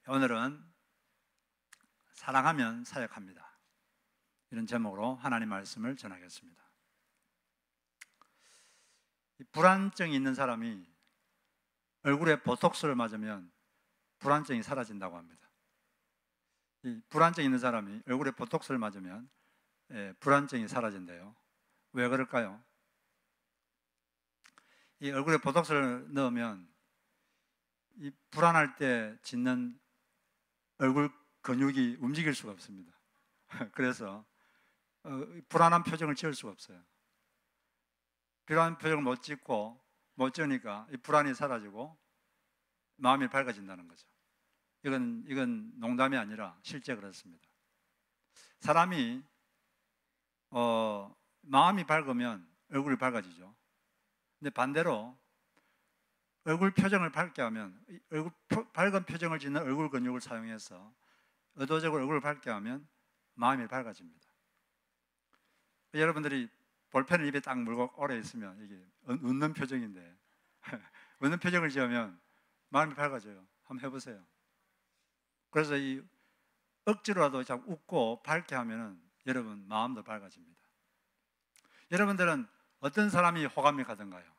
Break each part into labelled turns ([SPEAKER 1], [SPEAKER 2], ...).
[SPEAKER 1] 오늘은 사랑하면 사역합니다. 이런 제목으로 하나님 말씀을 전하겠습니다. 불안증이 있는 사람이 얼굴에 보톡스를 맞으면 불안증이 사라진다고 합니다. 이 불안증이 있는 사람이 얼굴에 보톡스를 맞으면 불안증이 사라진대요. 왜 그럴까요? 이 얼굴에 보톡스를 넣으면 이 불안할 때 짓는 얼굴 근육이 움직일 수가 없습니다. 그래서 불안한 표정을 지을 수가 없어요. 불안한 표정을 못 지으니까 이 불안이 사라지고 마음이 밝아진다는 거죠. 이건 농담이 아니라 실제 그렇습니다. 사람이 마음이 밝으면 얼굴이 밝아지죠. 근데 반대로 얼굴 표정을 밝게 하면 밝은 표정을 짓는 얼굴 근육을 사용해서 의도적으로 얼굴을 밝게 하면 마음이 밝아집니다. 여러분들이 볼펜을 입에 딱 물고 오래 있으면 이게 웃는 표정인데 웃는 표정을 지으면 마음이 밝아져요. 한번 해보세요. 그래서 이 억지로라도 자꾸 웃고 밝게 하면은 여러분 마음도 밝아집니다. 여러분들은 어떤 사람이 호감이 가던가요?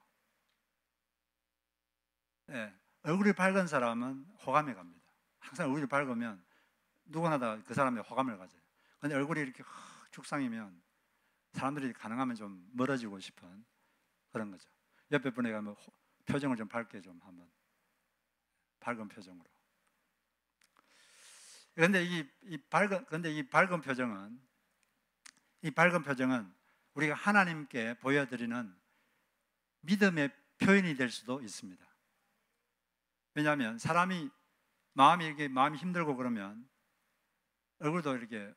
[SPEAKER 1] 네, 얼굴이 밝은 사람은 호감이 갑니다. 항상 얼굴이 밝으면 누구나 다 그 사람의 호감을 가져요. 그런데 얼굴이 이렇게 죽상이면 사람들이 가능하면 좀 멀어지고 싶은 그런 거죠. 옆에 분에게 한번 표정을 좀 밝게 좀 한번 밝은 표정으로. 그런데 이 밝은 표정은 우리가 하나님께 보여드리는 믿음의 표현이 될 수도 있습니다. 왜냐하면 사람이 마음이 힘들고 그러면 얼굴도 이렇게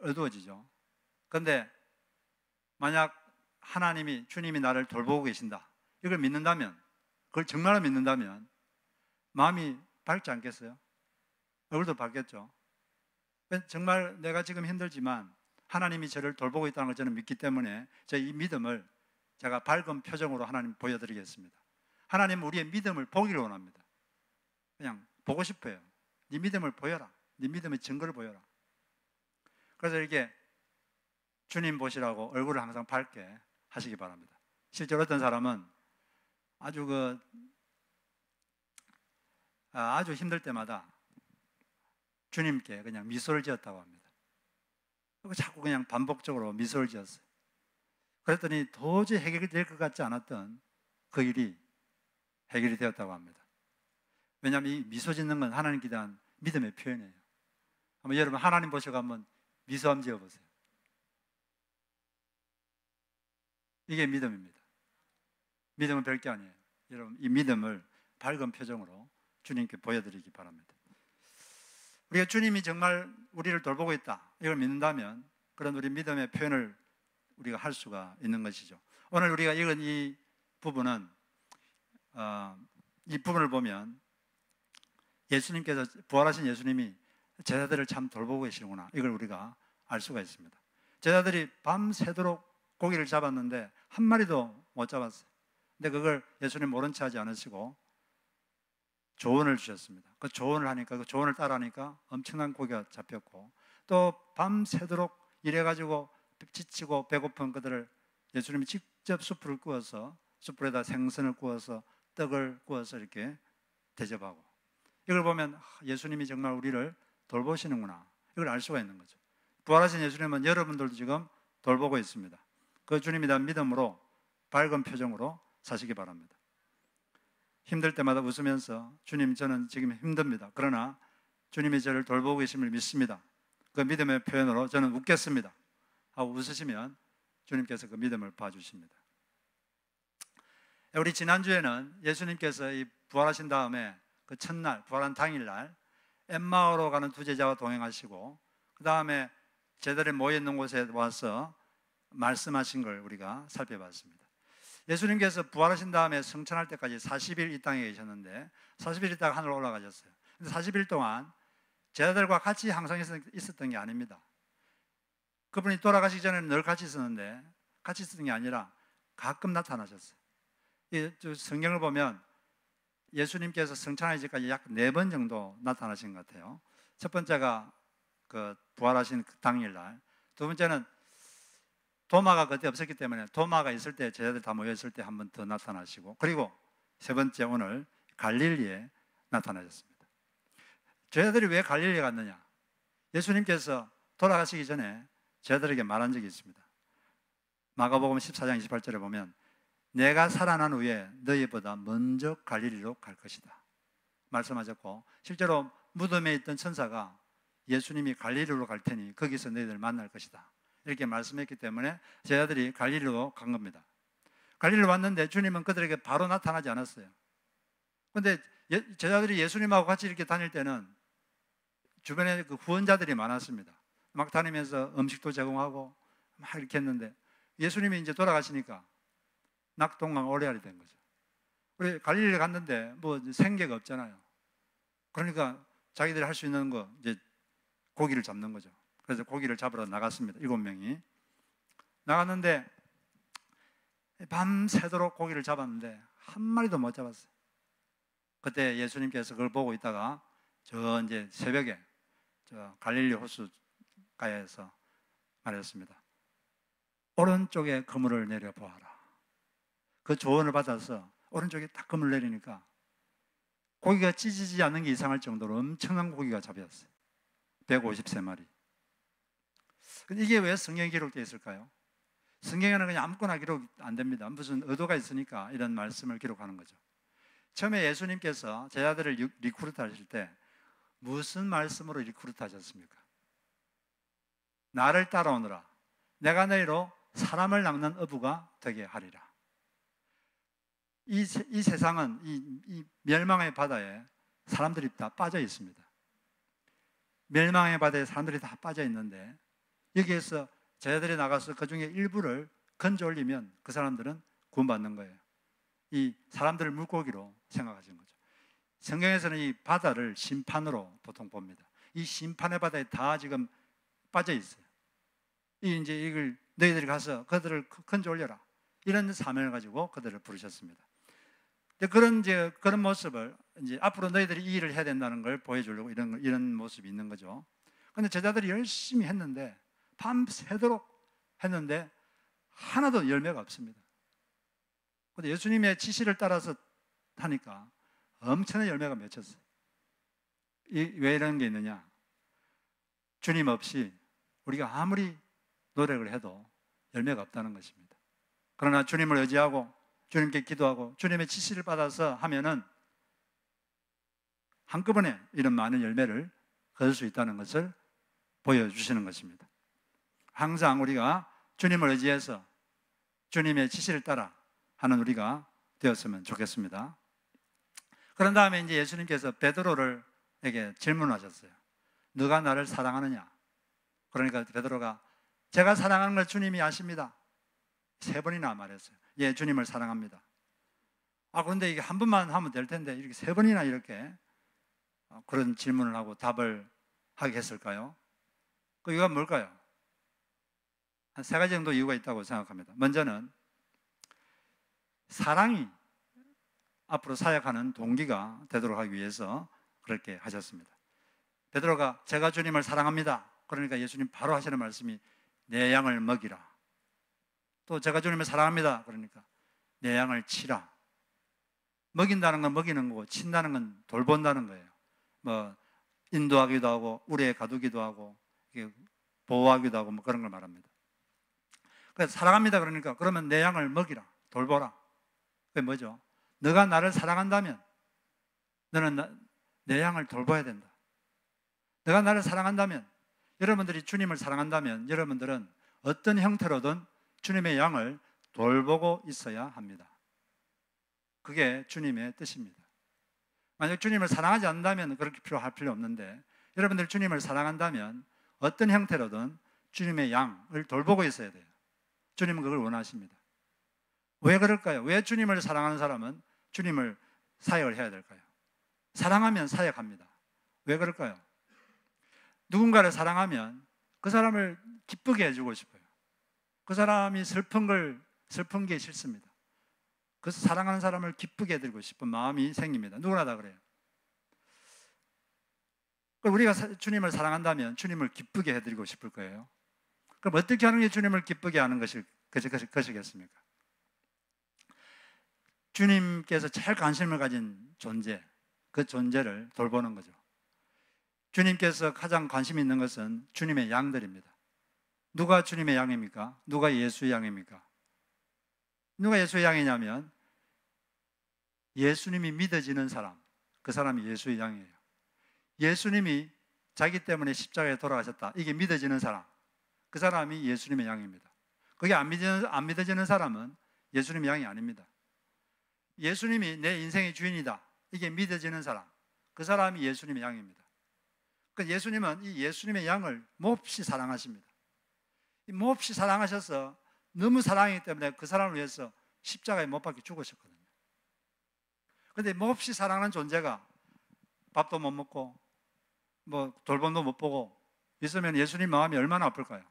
[SPEAKER 1] 어두워지죠. 그런데 만약 주님이 나를 돌보고 계신다, 이걸 믿는다면, 그걸 정말로 믿는다면 마음이 밝지 않겠어요? 얼굴도 밝겠죠. 정말 내가 지금 힘들지만 하나님이 저를 돌보고 있다는 걸 저는 믿기 때문에 이 믿음을 제가 밝은 표정으로 하나님 보여드리겠습니다. 하나님은 우리의 믿음을 보기를 원합니다. 그냥 보고 싶어요. 네 믿음을 보여라. 네 믿음의 증거를 보여라. 그래서 이렇게 주님 보시라고 얼굴을 항상 밝게 하시기 바랍니다. 실제로 어떤 사람은 아주 힘들 때마다 주님께 그냥 미소를 지었다고 합니다. 그리고 자꾸 그냥 반복적으로 미소를 지었어요. 그랬더니 도저히 해결이 될 것 같지 않았던 그 일이 해결이 되었다고 합니다. 왜냐하면 이 미소 짓는 건 하나님께 대한 믿음의 표현이에요. 한번 여러분 하나님 보시고 한번 미소 한번 지어보세요. 이게 믿음입니다. 믿음은 별게 아니에요. 여러분 이 믿음을 밝은 표정으로 주님께 보여드리기 바랍니다. 우리가 주님이 정말 우리를 돌보고 있다, 이걸 믿는다면 그런 우리 믿음의 표현을 우리가 할 수가 있는 것이죠. 오늘 우리가 읽은 이 부분은 이 부분을 보면 예수님께서 부활하신 예수님이 제자들을 참 돌보고 계시는구나, 이걸 우리가 알 수가 있습니다. 제자들이 밤새도록 고기를 잡았는데 한 마리도 못 잡았어요. 근데 그걸 예수님 모른 체 하지 않으시고 조언을 주셨습니다. 그 조언을 하니까, 그 조언을 따라하니까 엄청난 고기가 잡혔고, 또 밤새도록 일해가지고 지치고 배고픈 그들을 예수님이 직접 숯불에다 생선을 구워서 떡을 구워서 이렇게 대접하고, 이걸 보면 예수님이 정말 우리를 돌보시는구나, 이걸 알 수가 있는 거죠. 부활하신 예수님은 여러분들도 지금 돌보고 있습니다. 그 주님에 대한 믿음으로 밝은 표정으로 사시기 바랍니다. 힘들 때마다 웃으면서 주님, 저는 지금 힘듭니다. 그러나 주님이 저를 돌보고 계심을 믿습니다. 그 믿음의 표현으로 저는 웃겠습니다 하고 웃으시면 주님께서 그 믿음을 봐주십니다. 우리 지난주에는 예수님께서 이 부활하신 다음에 그 첫날, 부활한 당일날 엠마오로 가는 두 제자와 동행하시고, 그 다음에 제자들이 모여있는 곳에 와서 말씀하신 걸 우리가 살펴봤습니다. 예수님께서 부활하신 다음에 성천할 때까지 40일 이 땅에 계셨는데 40일 있다가 하늘로 올라가셨어요. 40일 동안 제자들과 같이 항상 있었던 게 아닙니다. 그분이 돌아가시기 전에는 늘 같이 있었는데, 같이 있었던 게 아니라 가끔 나타나셨어요. 이 성경을 보면 예수님께서 성찬하시기까지 약 4번 정도 나타나신 것 같아요. 첫 번째가 그 부활하신 그 당일날, 두 번째는 도마가 그때 없었기 때문에 도마가 있을 때, 제자들 다 모여 있을 때 한 번 더 나타나시고, 그리고 세 번째 오늘 갈릴리에 나타나셨습니다. 제자들이 왜 갈릴리에 갔느냐? 예수님께서 돌아가시기 전에 제자들에게 말한 적이 있습니다. 마가복음 14장 28절에 보면 내가 살아난 후에 너희보다 먼저 갈릴리로 갈 것이다 말씀하셨고, 실제로 무덤에 있던 천사가 예수님이 갈릴리로 갈 테니 거기서 너희들 만날 것이다 이렇게 말씀했기 때문에 제자들이 갈릴리로 간 겁니다. 갈릴리로 왔는데 주님은 그들에게 바로 나타나지 않았어요. 그런데 제자들이 예수님하고 같이 이렇게 다닐 때는 주변에 그 후원자들이 많았습니다. 막 다니면서 음식도 제공하고 막 이렇게 했는데 예수님이 이제 돌아가시니까 낙동강 오레알이 된 거죠. 우리 갈릴리에 갔는데 뭐 생계가 없잖아요. 그러니까 자기들이 할 수 있는 거 이제 고기를 잡는 거죠. 그래서 고기를 잡으러 나갔습니다. 7명이 나갔는데 밤새도록 고기를 잡았는데 한 마리도 못 잡았어요. 그때 예수님께서 그걸 보고 있다가 저 이제 새벽에 저 갈릴리 호수가에서 말했습니다. 오른쪽에 그물을 내려 보아라. 그 조언을 받아서 오른쪽에 딱 그물을 내리니까 고기가 찢어지지 않는 게 이상할 정도로 엄청난 고기가 잡혔어요. 153마리. 근데 이게 왜 성경에 기록되어 있을까요? 성경에는 그냥 아무거나 기록 안 됩니다. 무슨 의도가 있으니까 이런 말씀을 기록하는 거죠. 처음에 예수님께서 제자들을 리크루트 하실 때 무슨 말씀으로 리크루트 하셨습니까? 나를 따라오너라. 내가 너희로 사람을 낚는 어부가 되게 하리라. 이 세상은 이 멸망의 바다에 사람들이 다 빠져 있습니다. 멸망의 바다에 사람들이 다 빠져 있는데 여기에서 제자들이 나가서 그 중에 일부를 건져 올리면 그 사람들은 구원받는 거예요. 이 사람들을 물고기로 생각하시는 거죠. 성경에서는 이 바다를 심판으로 보통 봅니다. 이 심판의 바다에 다 지금 빠져 있어요. 이제 이걸 너희들이 가서 그들을 건져 올려라. 이런 사명을 가지고 그들을 부르셨습니다. 그런 모습을 이제 앞으로 너희들이 이 일을 해야 된다는 걸 보여주려고 이런 모습이 있는 거죠. 그런데 제자들이 열심히 했는데 밤새도록 했는데 하나도 열매가 없습니다. 그런데 예수님의 지시를 따라서 하니까 엄청난 열매가 맺혔어요. 왜 이런 게 있느냐? 주님 없이 우리가 아무리 노력을 해도 열매가 없다는 것입니다. 그러나 주님을 의지하고 주님께 기도하고 주님의 지시를 받아서 하면은 한꺼번에 이런 많은 열매를 거둘 수 있다는 것을 보여주시는 것입니다. 항상 우리가 주님을 의지해서 주님의 지시를 따라 하는 우리가 되었으면 좋겠습니다. 그런 다음에 이제 예수님께서 베드로에게 질문하셨어요. 너가 나를 사랑하느냐? 그러니까 베드로가 제가 사랑하는 걸 주님이 아십니다. 3번이나 말했어요. 예, 주님을 사랑합니다. 그런데 이게 한 번만 하면 될 텐데 이렇게 3번이나 이렇게 그런 질문을 하고 답을 하게 했을까요? 그 이유가 뭘까요? 한 3가지 정도 이유가 있다고 생각합니다. 먼저는 사랑이 앞으로 사역하는 동기가 되도록 하기 위해서 그렇게 하셨습니다. 베드로가 제가 주님을 사랑합니다. 그러니까 예수님 바로 하시는 말씀이 내 양을 먹이라. 또 제가 주님을 사랑합니다. 그러니까 내 양을 치라. 먹인다는 건 먹이는 거고 친다는 건 돌본다는 거예요. 뭐 인도하기도 하고 우리에 가두기도 하고 보호하기도 하고 뭐 그런 걸 말합니다. 그래서 사랑합니다. 그러니까 그러면 내 양을 먹이라. 돌보라. 그게 뭐죠? 너가 나를 사랑한다면 너는 내 양을 돌봐야 된다. 너가 나를 사랑한다면, 여러분들이 주님을 사랑한다면 여러분들은 어떤 형태로든 주님의 양을 돌보고 있어야 합니다. 그게 주님의 뜻입니다. 만약 주님을 사랑하지 않는다면 그렇게 할 필요 없는데, 여러분들 주님을 사랑한다면 어떤 형태로든 주님의 양을 돌보고 있어야 돼요. 주님은 그걸 원하십니다. 왜 그럴까요? 왜 주님을 사랑하는 사람은 주님을 사역을 해야 될까요? 사랑하면 사역합니다. 왜 그럴까요? 누군가를 사랑하면 그 사람을 기쁘게 해주고 싶어요. 그 사람이 슬픈 게 싫습니다. 그 사랑하는 사람을 기쁘게 해드리고 싶은 마음이 생깁니다. 누구나 다 그래요. 우리가 주님을 사랑한다면 주님을 기쁘게 해드리고 싶을 거예요. 그럼 어떻게 하는 게 주님을 기쁘게 하는 것이겠습니까? 주님께서 제일 관심을 가진 존재, 그 존재를 돌보는 거죠. 주님께서 가장 관심 있는 것은 주님의 양들입니다. 누가 주님의 양입니까? 누가 예수의 양입니까? 누가 예수의 양이냐면 예수님이 믿어지는 사람, 그 사람이 예수의 양이에요. 예수님이 자기 때문에 십자가에 돌아가셨다, 이게 믿어지는 사람, 그 사람이 예수님의 양입니다. 그게 안 믿어지는 사람은 예수님의 양이 아닙니다. 예수님이 내 인생의 주인이다, 이게 믿어지는 사람, 그 사람이 예수님의 양입니다. 그러니까 예수님은 이 예수님의 양을 몹시 사랑하십니다. 몹시 사랑하셔서 너무 사랑하기 때문에 그 사람을 위해서 십자가에 못 박혀 죽으셨거든요. 그런데 몹시 사랑하는 존재가 밥도 못 먹고 뭐 돌봄도 못 보고 있으면 예수님 마음이 얼마나 아플까요?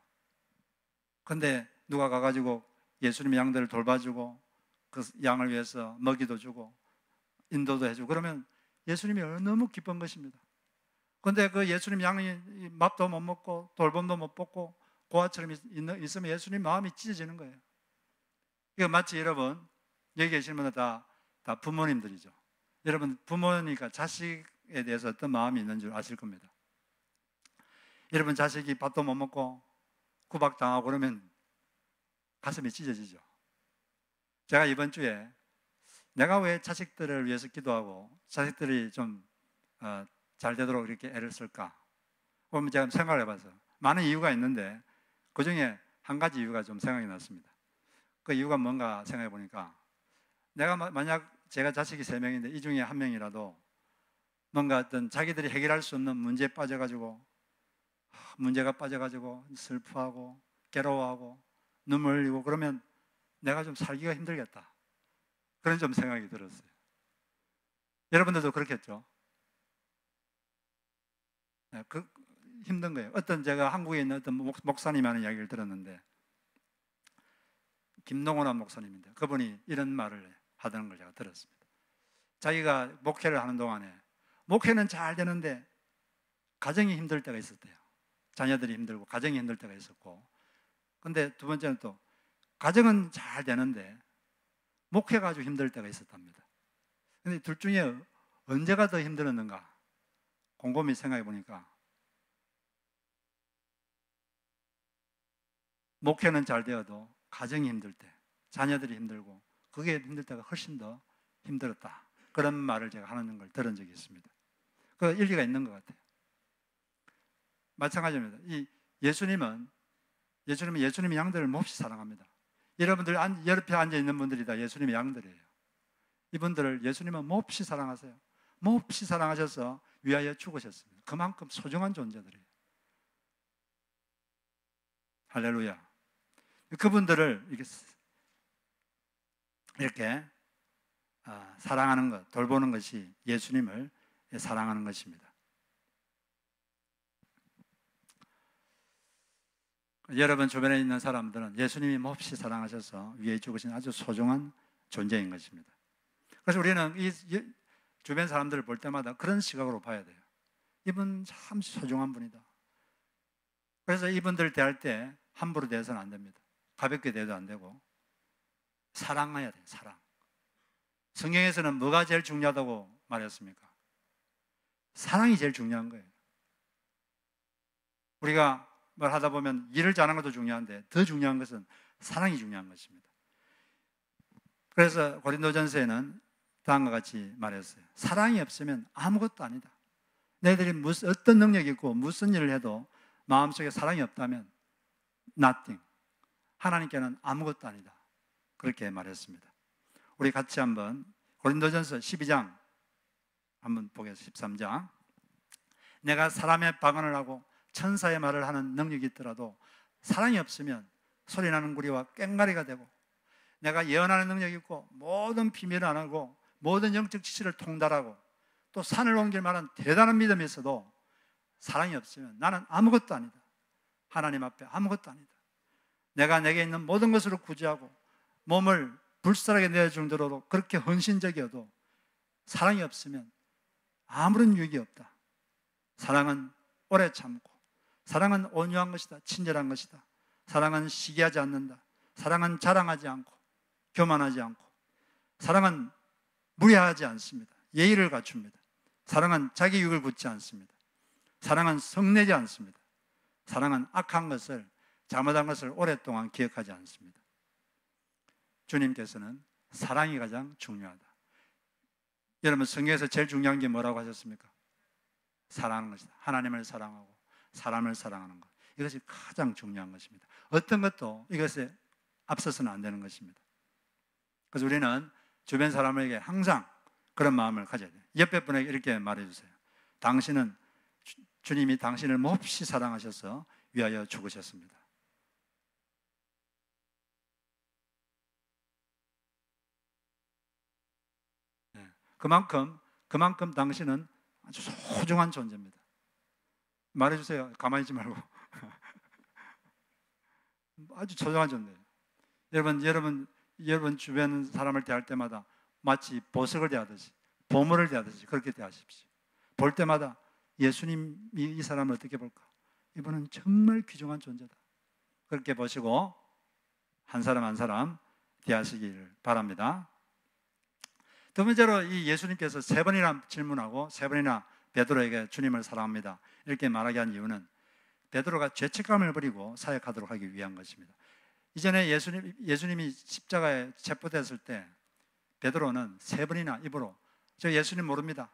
[SPEAKER 1] 근데 누가 가가지고 예수님의 양들을 돌봐주고 그 양을 위해서 먹이도 주고 인도도 해주고 그러면 예수님이 너무 기쁜 것입니다. 근데 그 예수님 양이 밥도 못 먹고 돌봄도 못 받고 고아처럼 있으면 예수님 마음이 찢어지는 거예요. 이거 마치 여러분 여기 계시는 분들 다 부모님들이죠. 여러분 부모니까 자식에 대해서 어떤 마음이 있는 줄 아실 겁니다. 여러분 자식이 밥도 못 먹고 구박당하고 그러면 가슴이 찢어지죠. 제가 이번 주에 내가 왜 자식들을 위해서 기도하고 자식들이 좀 잘 되도록 이렇게 애를 쓸까? 그러면 제가 생각을 해봐서 많은 이유가 있는데 그 중에 한 가지 이유가 좀 생각이 났습니다. 그 이유가 뭔가 생각해 보니까 내가 만약 제가 자식이 3명인데 이 중에 1명이라도 뭔가 어떤 자기들이 해결할 수 없는 문제에 빠져가지고 문제가 빠져가지고 슬퍼하고 괴로워하고 눈물 흘리고 그러면 내가 좀 살기가 힘들겠다, 그런 좀 생각이 들었어요. 여러분들도 그렇겠죠? 네, 힘든 거예요. 제가 한국에 있는 어떤 목사님이 하는 이야기를 들었는데 김동원 목사님인데 그분이 이런 말을 하던 걸 제가 들었습니다. 자기가 목회를 하는 동안에 목회는 잘 되는데 가정이 힘들 때가 있었대요. 자녀들이 힘들고 가정이 힘들 때가 있었고, 근데 두 번째는 또 가정은 잘 되는데 목회가 아주 힘들 때가 있었답니다. 근데 둘 중에 언제가 더 힘들었는가 곰곰이 생각해 보니까 목회는 잘 되어도 가정이 힘들 때, 자녀들이 힘들고 그게 힘들 때가 훨씬 더 힘들었다, 그런 말을 제가 하는 걸 들은 적이 있습니다. 그 일리가 있는 것 같아요. 마찬가지입니다. 예수님은 예수님의 양들을 몹시 사랑합니다. 여러분들 옆에 앉아 있는 분들이 다 예수님의 양들이에요. 이분들을 예수님은 몹시 사랑하세요. 몹시 사랑하셔서 위하여 죽으셨습니다. 그만큼 소중한 존재들이에요. 할렐루야. 그분들을 이렇게 사랑하는 것, 돌보는 것이 예수님을 사랑하는 것입니다. 여러분 주변에 있는 사람들은 예수님이 몹시 사랑하셔서 위해 죽으신 아주 소중한 존재인 것입니다. 그래서 우리는 이 주변 사람들을 볼 때마다 그런 시각으로 봐야 돼요. 이분 참 소중한 분이다. 그래서 이분들 대할 때 함부로 대해서는 안 됩니다. 가볍게 대해도 안 되고 사랑해야 돼요. 사랑. 성경에서는 뭐가 제일 중요하다고 말했습니까? 사랑이 제일 중요한 거예요. 우리가 뭘 하다 보면 일을 잘하는 것도 중요한데 더 중요한 것은 사랑이 중요한 것입니다. 그래서 고린도전서에는 다음과 같이 말했어요. 사랑이 없으면 아무것도 아니다. 너희들이 어떤 능력이 있고 무슨 일을 해도 마음속에 사랑이 없다면 nothing. 하나님께는 아무것도 아니다. 그렇게 말했습니다. 우리 같이 한번 고린도전서 12장 한번 보겠습니다. 13장. 내가 사람의 방언을 하고 천사의 말을 하는 능력이 있더라도 사랑이 없으면 소리나는 구리와 꽹과리가 되고, 내가 예언하는 능력이 있고 모든 비밀을 알고 모든 영적 지식을 통달하고 또 산을 옮길 만한 대단한 믿음이 있어도 사랑이 없으면 나는 아무것도 아니다. 하나님 앞에 아무것도 아니다. 내가 내게 있는 모든 것으로 구제하고 몸을 불쌍하게 내줄 정도로 그렇게 헌신적이어도 사랑이 없으면 아무런 유익이 없다. 사랑은 오래 참고, 사랑은 온유한 것이다. 친절한 것이다. 사랑은 시기하지 않는다. 사랑은 자랑하지 않고 교만하지 않고, 사랑은 무례하지 않습니다. 예의를 갖춥니다. 사랑은 자기 유익을 묻지 않습니다. 사랑은 성내지 않습니다. 사랑은 악한 것을, 잘못한 것을 오랫동안 기억하지 않습니다. 주님께서는 사랑이 가장 중요하다. 여러분, 성경에서 제일 중요한 게 뭐라고 하셨습니까? 사랑하는 것이다. 하나님을 사랑하고 사람을 사랑하는 것, 이것이 가장 중요한 것입니다. 어떤 것도 이것에 앞서서는 안 되는 것입니다. 그래서 우리는 주변 사람에게 항상 그런 마음을 가져야 돼요. 옆에 분에게 이렇게 말해주세요. 당신은 주님이 당신을 몹시 사랑하셔서 위하여 죽으셨습니다. 네. 그만큼 당신은 아주 소중한 존재입니다. 말해주세요. 가만히 있지 말고. 아주 소중한 존재예요. 여러분 주변 사람을 대할 때마다 마치 보석을 대하듯이, 보물을 대하듯이 그렇게 대하십시오. 볼 때마다 예수님이 이 사람을 어떻게 볼까? 이분은 정말 귀중한 존재다. 그렇게 보시고 한 사람 한 사람 대하시길 바랍니다. 두 번째로 이 예수님께서 세 번이나 질문하고 세 번이나 베드로에게 주님을 사랑합니다 이렇게 말하게 한 이유는 베드로가 죄책감을 버리고 사역하도록 하기 위한 것입니다. 이전에 예수님이 십자가에 체포됐을 때 베드로는 세 번이나 입으로 저 예수님 모릅니다.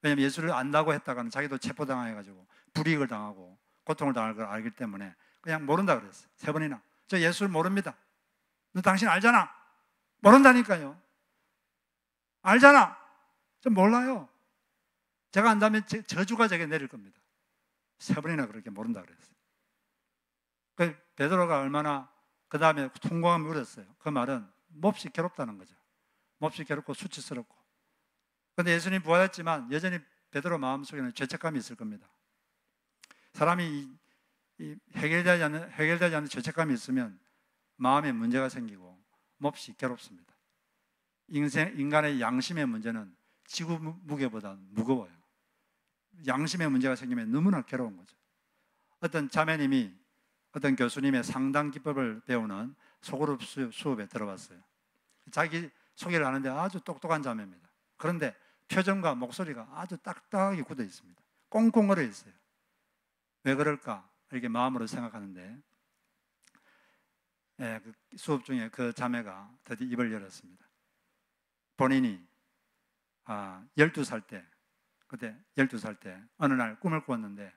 [SPEAKER 1] 왜냐하면 예수를 안다고 했다가는 자기도 체포당해가지고 불이익을 당하고 고통을 당할 걸 알기 때문에 그냥 모른다 그랬어요. 세 번이나 저 예수를 모릅니다. 너 당신 알잖아. 모른다니까요. 알잖아. 저 몰라요. 제가 안다면 저주가 제게 내릴 겁니다. 세 번이나 그렇게 모른다 그랬어요. 그 베드로가 얼마나 그 다음에 통곡함을 울었어요. 그 말은 몹시 괴롭다는 거죠. 몹시 괴롭고 수치스럽고. 그런데 예수님 부활했지만 여전히 베드로 마음속에는 죄책감이 있을 겁니다. 사람이 해결되지 않는 죄책감이 있으면 마음에 문제가 생기고 몹시 괴롭습니다. 인간의 양심의 문제는 지구 무게보다 무거워요. 양심의 문제가 생기면 너무나 괴로운 거죠. 어떤 자매님이 어떤 교수님의 상담 기법을 배우는 소그룹 수업에 들어봤어요. 자기 소개를 하는데 아주 똑똑한 자매입니다. 그런데 표정과 목소리가 아주 딱딱하게 굳어 있습니다. 꽁꽁 얼어 있어요. 왜 그럴까? 이렇게 마음으로 생각하는데 그 수업 중에 그 자매가 드디어 입을 열었습니다. 본인이 12살 때, 그때 12살 때 어느 날 꿈을 꾸었는데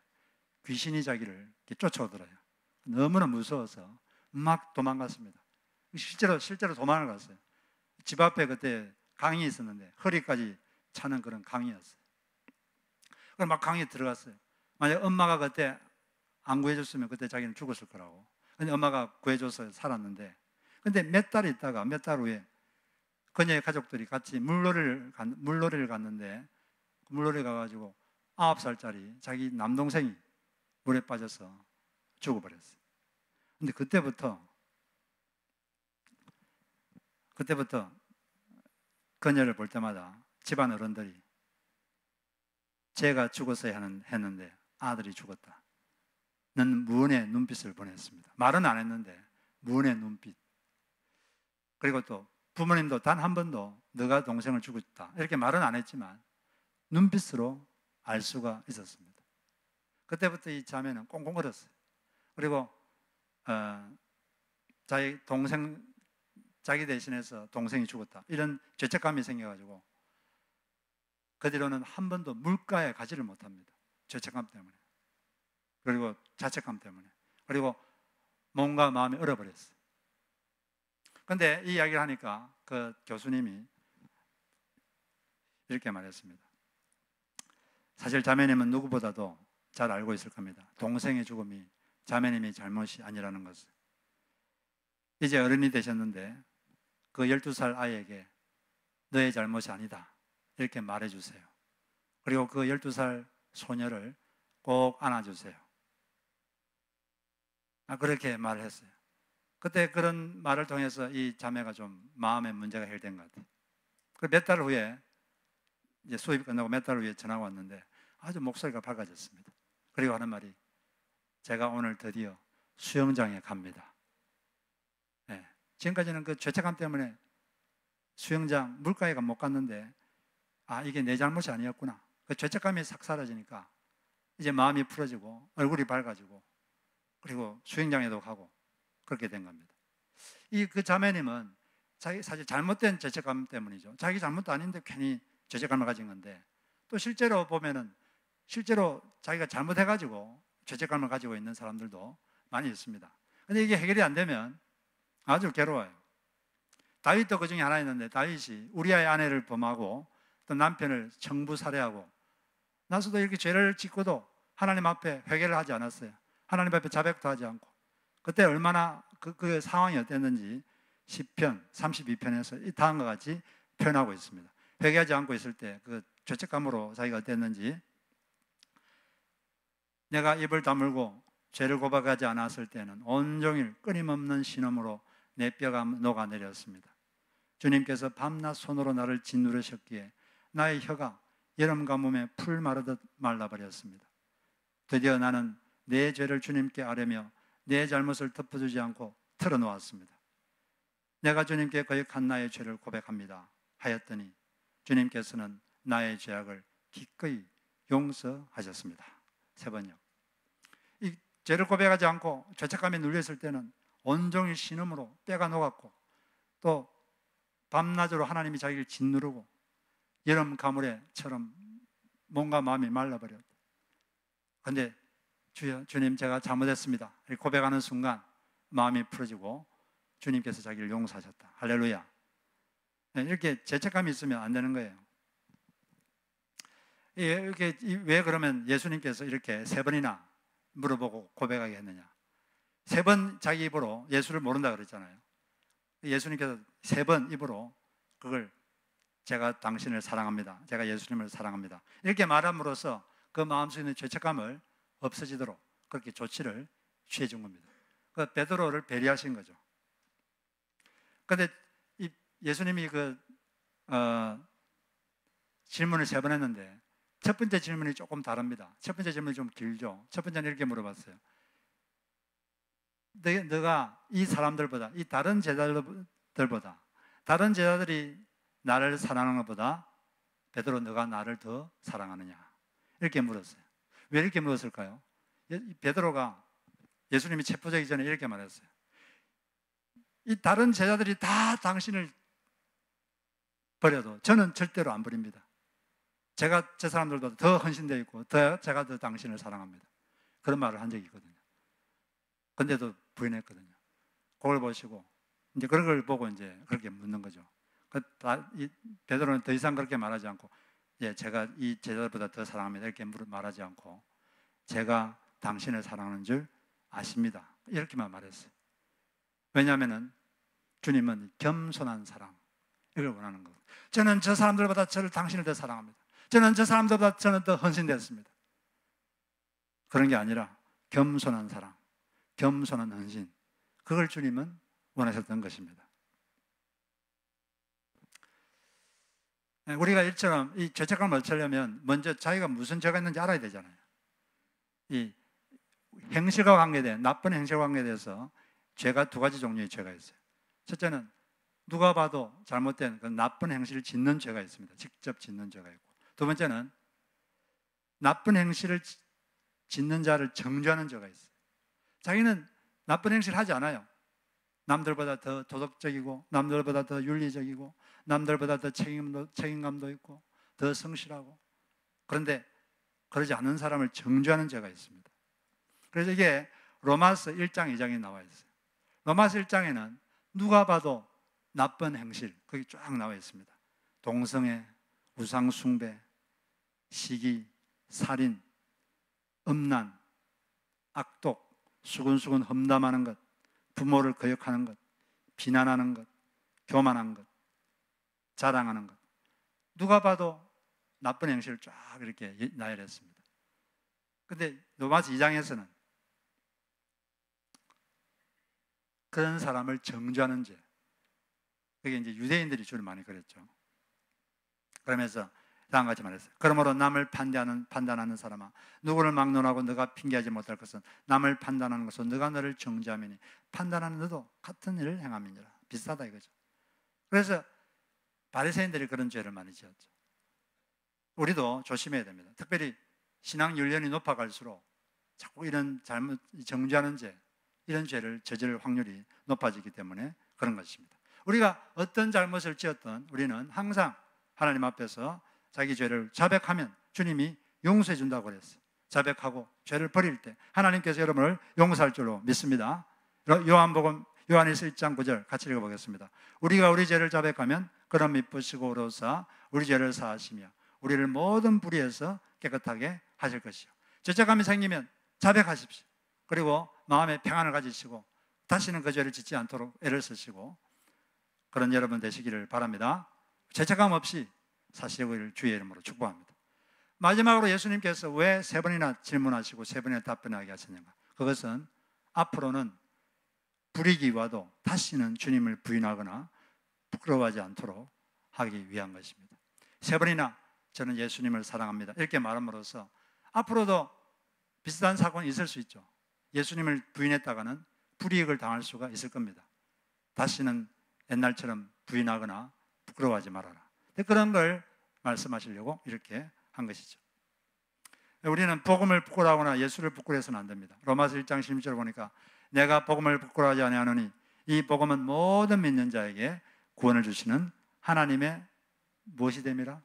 [SPEAKER 1] 귀신이 자기를 쫓아오더래요. 너무나 무서워서 막 도망갔습니다. 실제로 도망을 갔어요. 집 앞에 그때 강이 있었는데 허리까지 차는 그런 강이었어요. 그럼 막 강에 들어갔어요. 만약 엄마가 그때 안 구해줬으면 그때 자기는 죽었을 거라고. 근데 엄마가 구해줘서 살았는데, 근데 몇 달 있다가 몇 달 후에 그녀의 가족들이 같이 물놀이를 갔는데 물놀이 가가지고 9살짜리 자기 남동생이 물에 빠져서 죽어버렸어요. 근데 그때부터 그녀를 볼 때마다 집안 어른들이 제가 죽었어야 했는데 아들이 죽었다. 는 무언의 눈빛을 보냈습니다. 말은 안 했는데 무언의 눈빛. 그리고 또 부모님도 단 한 번도 너가 동생을 죽였다 이렇게 말은 안 했지만 눈빛으로 알 수가 있었습니다. 그때부터 이 자매는 꽁꽁 얼었어요. 그리고 자기 대신해서 동생이 죽었다 이런 죄책감이 생겨가지고 그 뒤로는 한 번도 물가에 가지를 못합니다. 죄책감 때문에, 그리고 자책감 때문에, 그리고 몸과 마음이 얼어버렸어요. 그런데 이 이야기를 하니까 그 교수님이 이렇게 말했습니다. 사실 자매님은 누구보다도 잘 알고 있을 겁니다. 동생의 죽음이 자매님의 잘못이 아니라는 것을. 이제 어른이 되셨는데 그 12살 아이에게 너의 잘못이 아니다 이렇게 말해주세요. 그리고 그 12살 소녀를 꼭 안아주세요. 그렇게 말을 했어요. 그때 그런 말을 통해서 이 자매가 좀 마음의 문제가 해결된 것 같아요. 몇 달 후에 이제 수업이 끝나고 몇 달 후에 전화가 왔는데 아주 목소리가 밝아졌습니다. 그리고 하는 말이, 제가 오늘 드디어 수영장에 갑니다. 네. 지금까지는 그 죄책감 때문에 수영장 물가에 못 갔는데, 아, 이게 내 잘못이 아니었구나. 그 죄책감이 싹 사라지니까 이제 마음이 풀어지고 얼굴이 밝아지고 그리고 수영장에도 가고 그렇게 된 겁니다. 그 자매님은 자기 사실 잘못된 죄책감 때문이죠. 자기 잘못도 아닌데 괜히 죄책감을 가진 건데, 또 실제로 보면은 실제로 자기가 잘못해가지고 죄책감을 가지고 있는 사람들도 많이 있습니다. 근데 이게 해결이 안 되면 아주 괴로워요. 다윗도 그 중에 하나 있는데, 다윗이 우리아의 아내를 범하고 또 남편을 청부 살해하고 나서도 이렇게 죄를 짓고도 하나님 앞에 회개를 하지 않았어요. 하나님 앞에 자백도 하지 않고. 그때 얼마나 그 상황이 어땠는지 시편 32편에서 이 다음과 같이 표현하고 있습니다. 회개하지 않고 있을 때 그 죄책감으로 자기가 어땠는지, 내가 입을 다물고 죄를 고백하지 않았을 때는 온종일 끊임없는 신음으로 내 뼈가 녹아내렸습니다. 주님께서 밤낮 손으로 나를 짓누르셨기에 나의 혀가 여름 가뭄에 풀 마르듯 말라버렸습니다. 드디어 나는 내 죄를 주님께 아뢰며 내 잘못을 덮어주지 않고 털어놓았습니다. 내가 주님께 거역한 나의 죄를 고백합니다 하였더니 주님께서는 나의 죄악을 기꺼이 용서하셨습니다. 세 번역. 이 죄를 고백하지 않고 죄책감에 눌렸을 때는 온종일 신음으로 뼈가 녹았고, 또 밤낮으로 하나님이 자기를 짓누르고 여름 가물에처럼 몸과 마음이 말라버렸다. 그런데 주여, 주님, 제가 잘못했습니다 이렇게 고백하는 순간 마음이 풀어지고 주님께서 자기를 용서하셨다. 할렐루야. 이렇게 죄책감이 있으면 안 되는 거예요. 이렇게 왜 그러면 예수님께서 이렇게 세 번이나 물어보고 고백하게 했느냐? 세 번 자기 입으로 예수를 모른다 그랬잖아요. 예수님께서 세 번 입으로 그걸, 제가 당신을 사랑합니다, 제가 예수님을 사랑합니다 이렇게 말함으로써 그 마음속에 있는 죄책감을 없어지도록 그렇게 조치를 취해 준 겁니다. 그 베드로를 배려하신 거죠. 그런데 예수님이 질문을 세 번 했는데 첫 번째 질문이 조금 다릅니다. 첫 번째 질문이 좀 길죠. 첫 번째는 이렇게 물어봤어요. 너가 이 사람들보다, 이 다른 제자들보다, 다른 제자들이 나를 사랑하는 것보다 베드로, 너가 나를 더 사랑하느냐? 이렇게 물었어요. 왜 이렇게 물었을까요? 베드로가 예수님이 체포되기 전에 이렇게 말했어요. 이 다른 제자들이 다 당신을 버려도 저는 절대로 안 버립니다. 제가 저 사람들보다 더 헌신되어 있고 제가 더 당신을 사랑합니다. 그런 말을 한 적이 있거든요. 근데도 부인했거든요. 그걸 보시고 이제 그런 걸 보고 이제 그렇게 묻는 거죠. 베드로는 더 이상 그렇게 말하지 않고, 예, 제가 이 제자들보다 더 사랑합니다 이렇게 말하지 않고, 제가 당신을 사랑하는 줄 아십니다 이렇게만 말했어요. 왜냐하면 주님은 겸손한 사랑, 이걸 원하는 거예요. 저는 저 사람들보다 당신을 더 사랑합니다. 저는 저 사람들보다 더 헌신됐습니다. 그런 게 아니라 겸손한 사랑, 겸손한 헌신, 그걸 주님은 원하셨던 것입니다. 우리가 이처럼 이 죄책감을 없애려면 먼저 자기가 무슨 죄가 있는지 알아야 되잖아요. 이 행실과 관계된, 나쁜 행실과 관계돼서 죄가 두 가지 종류의 죄가 있어요. 첫째는 누가 봐도 잘못된 그 나쁜 행실을 짓는 죄가 있습니다. 직접 짓는 죄가 있고, 두 번째는 나쁜 행실을 짓는 자를 정죄하는 죄가 있어요. 자기는 나쁜 행실을 하지 않아요. 남들보다 더 도덕적이고, 남들보다 더 윤리적이고, 남들보다 더 책임감도 있고, 더 성실하고, 그런데 그러지 않은 사람을 정죄하는 죄가 있습니다. 그래서 이게 로마서 1장 2장에 나와 있어요. 로마서 1장에는 누가 봐도 나쁜 행실, 거기 쫙 나와 있습니다. 동성애, 우상숭배, 시기, 살인, 음란, 악독, 수근수근 험담하는 것, 부모를 거역하는 것, 비난하는 것, 교만한 것, 자랑하는 것, 누가 봐도 나쁜 행실을 쫙 이렇게 나열했습니다. 그런데 로마서 2장에서는 그런 사람을 정죄하는 죄. 그게 이제 유대인들이 주로 많이 그랬죠. 그러면서 다음과 같이 말했어요. 그러므로 남을 판단하는 사람아, 누구를 막론하고 너가 핑계하지 못할 것은 남을 판단하는 것은 너가 너를 정죄하매니 판단하는 너도 같은 일을 행함이니라. 비슷하다 이거죠. 그래서 바리새인들이 그런 죄를 많이 지었죠. 우리도 조심해야 됩니다. 특별히 신앙 연령이 높아갈수록 자꾸 이런 잘못 정죄하는 죄, 이런 죄를 저지를 확률이 높아지기 때문에 그런 것입니다. 우리가 어떤 잘못을 지었든 우리는 항상 하나님 앞에서 자기 죄를 자백하면 주님이 용서해 준다고 그랬어요. 자백하고 죄를 버릴 때 하나님께서 여러분을 용서할 줄로 믿습니다. 요한복음 요한일서 1장 9절 같이 읽어보겠습니다. 우리가 우리 죄를 자백하면 그런 미쁘시고 오로사 우리 죄를 사하시며 우리를 모든 불의에서 깨끗하게 하실 것이요. 죄책감이 생기면 자백하십시오. 그리고 마음에 평안을 가지시고 다시는 그 죄를 짓지 않도록 애를 쓰시고 그런 여러분 되시기를 바랍니다. 죄책감 없이 사시기를 주의 이름으로 축복합니다. 마지막으로 예수님께서 왜 세 번이나 질문하시고 세 번이나 답변하게 하셨는가? 그것은 앞으로는 불이익이 와도 다시는 주님을 부인하거나 부끄러워하지 않도록 하기 위한 것입니다. 세 번이나 저는 예수님을 사랑합니다 이렇게 말함으로써 앞으로도 비슷한 사건이 있을 수 있죠. 예수님을 부인했다가는 불이익을 당할 수가 있을 겁니다. 다시는 옛날처럼 부인하거나 부끄러워하지 말아라. 그런 걸 말씀하시려고 이렇게 한 것이죠. 우리는 복음을 부끄러워하거나 예수를 부끄러워해서는 안 됩니다. 로마서 1장 16절 보니까 내가 복음을 부끄러워하지 아니하노니 이 복음은 모든 믿는 자에게 구원을 주시는 하나님의 무엇이 됨이라?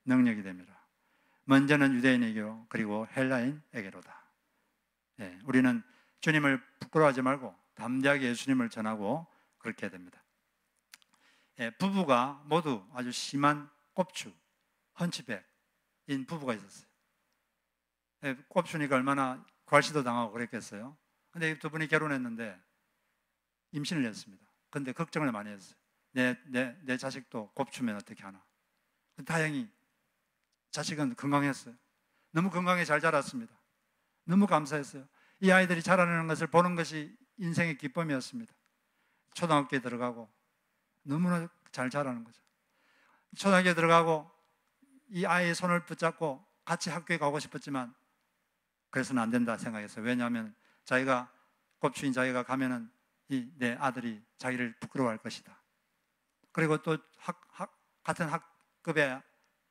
[SPEAKER 1] 능력이 됨이라. 먼저는 유대인에게로 그리고 헬라인에게로다. 우리는 주님을 부끄러워하지 말고 담대하게 예수님을 전하고 그렇게 해야 됩니다. 부부가 모두 아주 심한 꼽추, 헌치백인 부부가 있었어요. 꼽추니까 얼마나 괄시도 당하고 그랬겠어요. 근데 이 두 분이 결혼했는데 임신을 했습니다. 근데 걱정을 많이 했어요. 내 자식도 꼽추면 어떻게 하나. 다행히 자식은 건강했어요. 너무 건강히 잘 자랐습니다. 너무 감사했어요. 이 아이들이 자라나는 것을 보는 것이 인생의 기쁨이었습니다. 초등학교에 들어가고 너무나 잘 자라는 거죠. 초등학교에 들어가고 이 아이의 손을 붙잡고 같이 학교에 가고 싶었지만 그래서는 안 된다 생각했어요. 왜냐하면 자기가 꼽추인 자기가 가면은 내 아들이 자기를 부끄러워할 것이다. 그리고 또 같은 학급의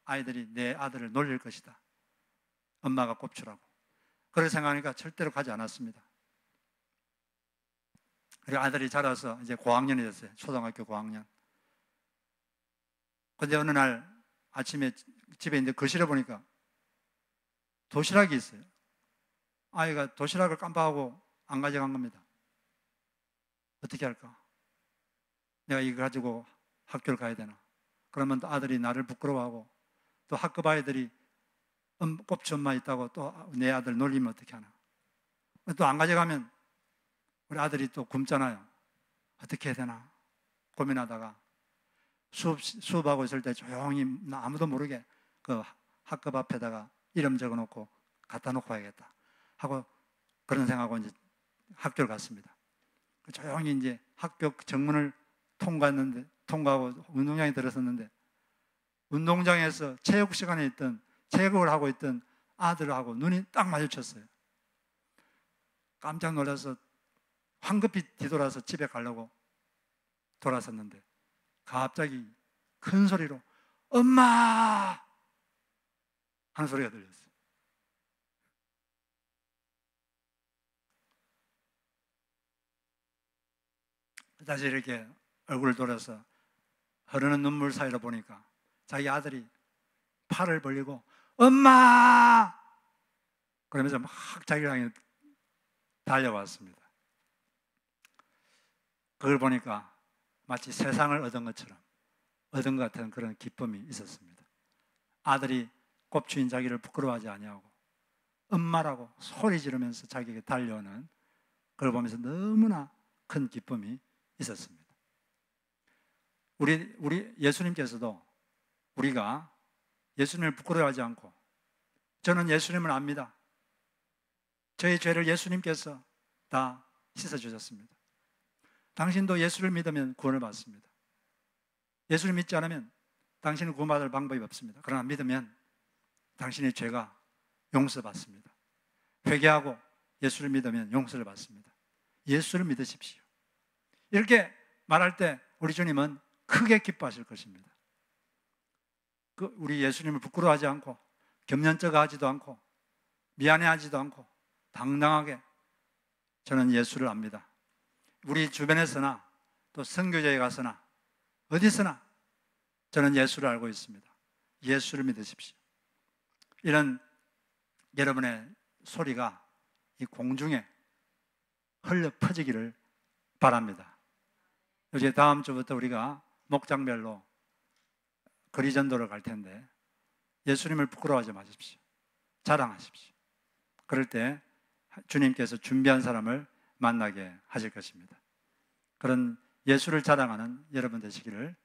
[SPEAKER 1] 아이들이 내 아들을 놀릴 것이다. 엄마가 꼽추라고. 그렇게 생각하니까 절대로 가지 않았습니다. 그리고 아들이 자라서 이제 고학년이 됐어요. 초등학교 고학년. 근데 어느 날 아침에 집에 있는데 거실에 보니까 도시락이 있어요. 아이가 도시락을 깜빡하고 안 가져간 겁니다. 어떻게 할까? 내가 이거 가지고 학교를 가야 되나? 그러면 또 아들이 나를 부끄러워하고 또 학급 아이들이 꼽추 엄마 있다고 또 내 아들 놀리면 어떻게 하나? 또 안 가져가면 우리 아들이 또 굶잖아요. 어떻게 해야 되나? 고민하다가 수업하고 있을 때 조용히 아무도 모르게 그 학급 앞에다가 이름 적어 놓고 갖다 놓고 와야겠다 하고 그런 생각하고 이제 학교를 갔습니다. 조용히 이제 학교 정문을 통과하고 운동장에 들어섰는데 운동장에서 체육 시간에 있던 체육을 하고 있던 아들하고 눈이 딱 마주쳤어요. 깜짝 놀라서 황급히 뒤돌아서 집에 가려고 돌아섰는데 갑자기 큰 소리로 엄마! 하는 소리가 들렸어요. 다시 이렇게 얼굴을 돌아서 흐르는 눈물 사이로 보니까 자기 아들이 팔을 벌리고 엄마! 그러면서 막 자기를 향해 달려왔습니다. 그걸 보니까 마치 세상을 얻은 것처럼 얻은 것 같은 그런 기쁨이 있었습니다. 아들이 꼽추인 자기를 부끄러워하지 아니하고 엄마라고 소리 지르면서 자기에게 달려오는 그걸 보면서 너무나 큰 기쁨이 있었습니다. 우리 예수님께서도 우리가 예수님을 부끄러워하지 않고 저는 예수님을 압니다. 저의 죄를 예수님께서 다 씻어주셨습니다. 당신도 예수를 믿으면 구원을 받습니다. 예수를 믿지 않으면 당신은 구원받을 방법이 없습니다. 그러나 믿으면 당신의 죄가 용서받습니다. 회개하고 예수를 믿으면 용서를 받습니다. 예수를 믿으십시오. 이렇게 말할 때 우리 주님은 크게 기뻐하실 것입니다. 우리 예수님을 부끄러워하지 않고 겸연쩍어하지도 않고 미안해하지도 않고 당당하게 저는 예수를 압니다. 우리 주변에서나 또 선교제에 가서나 어디서나 저는 예수를 알고 있습니다. 예수를 믿으십시오. 이런 여러분의 소리가 이 공중에 흘려 퍼지기를 바랍니다. 이제 다음 주부터 우리가 목장별로 거리 전도를 갈 텐데 예수님을 부끄러워하지 마십시오. 자랑하십시오. 그럴 때 주님께서 준비한 사람을 만나게 하실 것입니다. 그런 예수를 자랑하는 여러분 되시기를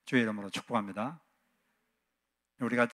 [SPEAKER 1] 주의 이름으로 축복합니다. 우리가